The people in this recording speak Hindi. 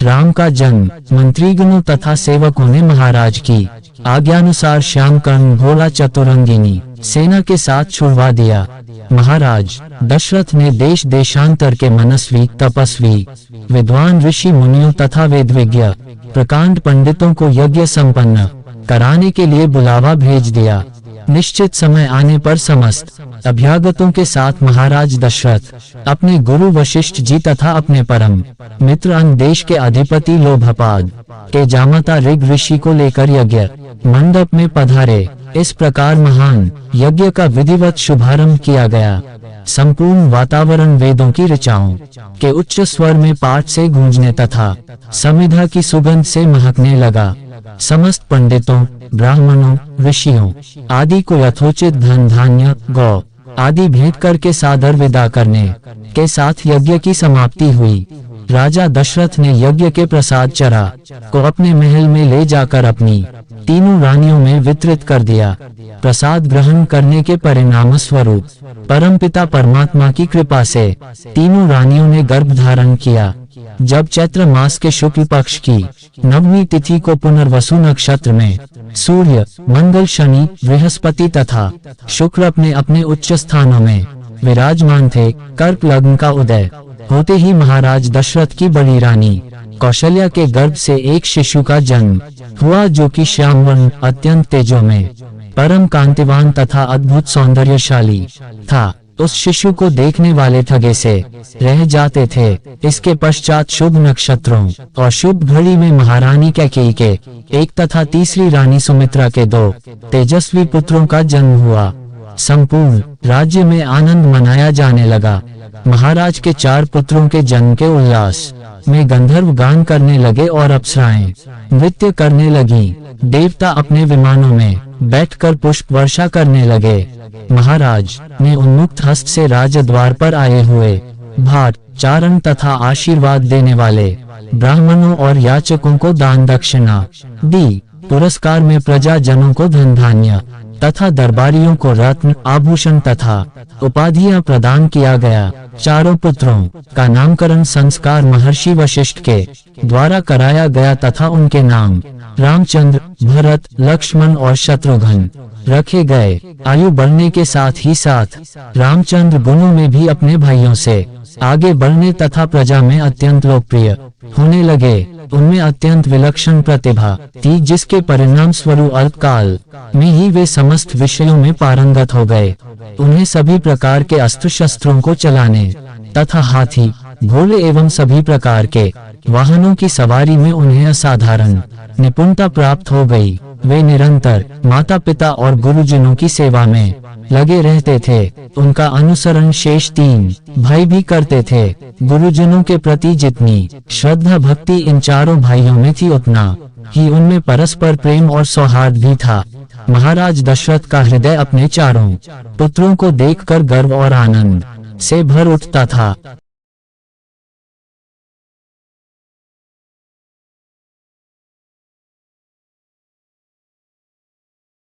राम का जन्म। मंत्रीगणों तथा सेवकों ने महाराज की आज्ञानुसार श्याम कर्ण भोला चतुरंगिनी सेना के साथ छुड़वा दिया। महाराज दशरथ ने देश देशांतर के मनस्वी, तपस्वी, विद्वान ऋषि मुनियों तथा वेदविज्ञ प्रकांड पंडितों को यज्ञ संपन्न कराने के लिए बुलावा भेज दिया। निश्चित समय आने पर समस्त अभ्यागतों के साथ महाराज दशरथ अपने गुरु वशिष्ठ जी तथा अपने परम मित्र अन्य देश के अधिपति लोभपाद के जामाता ऋग ऋषि को लेकर यज्ञ मंडप में पधारे। इस प्रकार महान यज्ञ का विधिवत शुभारंभ किया गया। संपूर्ण वातावरण वेदों की ऋचाओं के उच्च स्वर में पाठ से गूंजने तथा समिधा की सुगंध से महकने लगा। समस्त पंडितों, ब्राह्मणों, ऋषियों आदि को यथोचित धन धान्य गौ आदि भेंट करके सादर विदा करने के साथ यज्ञ की समाप्ति हुई। राजा दशरथ ने यज्ञ के प्रसाद चरा को अपने महल में ले जाकर अपनी तीनों रानियों में वितरित कर दिया। प्रसाद ग्रहण करने के परिणाम स्वरूप परमपिता परमात्मा की कृपा से तीनों रानियों ने गर्भ धारण किया। जब चैत्र मास के शुक्ल पक्ष की नवमी तिथि को पुनर्वसु नक्षत्र में सूर्य, मंगल, शनि, बृहस्पति तथा शुक्र अपने अपने उच्च स्थानों में विराजमान थे, कर्क लग्न का उदय होते ही महाराज दशरथ की बड़ी रानी कौशल्या के गर्भ से एक शिशु का जन्म हुआ, जो कि श्याम वर्ण, अत्यंत तेजोमय, परम कांतिवान तथा अद्भुत सौंदर्यशाली था। उस शिशु को देखने वाले ठगे से रह जाते थे। इसके पश्चात शुभ नक्षत्रों और शुभ घड़ी में महारानी कैकेयी के एक तथा तीसरी रानी सुमित्रा के 2 तेजस्वी पुत्रों का जन्म हुआ। संपूर्ण राज्य में आनंद मनाया जाने लगा। महाराज के 4 पुत्रों के जन्म के उल्लास में गंधर्व गान करने लगे और अप्सराएं नृत्य करने लगी। देवता अपने विमानों में बैठकर पुष्प वर्षा करने लगे। महाराज ने उन्मुक्त हस्त से राजद्वार पर आए हुए भाट, चारण तथा आशीर्वाद देने वाले ब्राह्मणों और याचकों को दान दक्षिणा दी। पुरस्कार में प्रजाजनों को धन धान्य तथा दरबारियों को रत्न, आभूषण तथा उपाधियां प्रदान किया गया। 4 पुत्रों का नामकरण संस्कार महर्षि वशिष्ठ के द्वारा कराया गया तथा उनके नाम रामचंद्र, भरत, लक्ष्मण और शत्रुघ्न रखे गए। आयु बढ़ने के साथ ही साथ रामचंद्र गुणों में भी अपने भाइयों से आगे बढ़ने तथा प्रजा में अत्यंत लोकप्रिय होने लगे। उनमें अत्यंत विलक्षण प्रतिभा थी, जिसके परिणाम स्वरूप अल्पकाल में ही वे समस्त विषयों में पारंगत हो गए। उन्हें सभी प्रकार के अस्त्र शस्त्रों को चलाने तथा हाथी, घोड़े एवं सभी प्रकार के वाहनों की सवारी में उन्हें असाधारण निपुणता प्राप्त हो गई। वे निरंतर माता पिता और गुरुजनों की सेवा में लगे रहते थे। उनका अनुसरण शेष 3 भाई भी करते थे। गुरुजनों के प्रति जितनी श्रद्धा भक्ति इन 4 भाइयों में थी, उतना ही उनमें परस्पर प्रेम और सौहार्द भी था। महाराज दशरथ का हृदय अपने 4 पुत्रों को देखकर गर्व और आनंद से भर उठता था।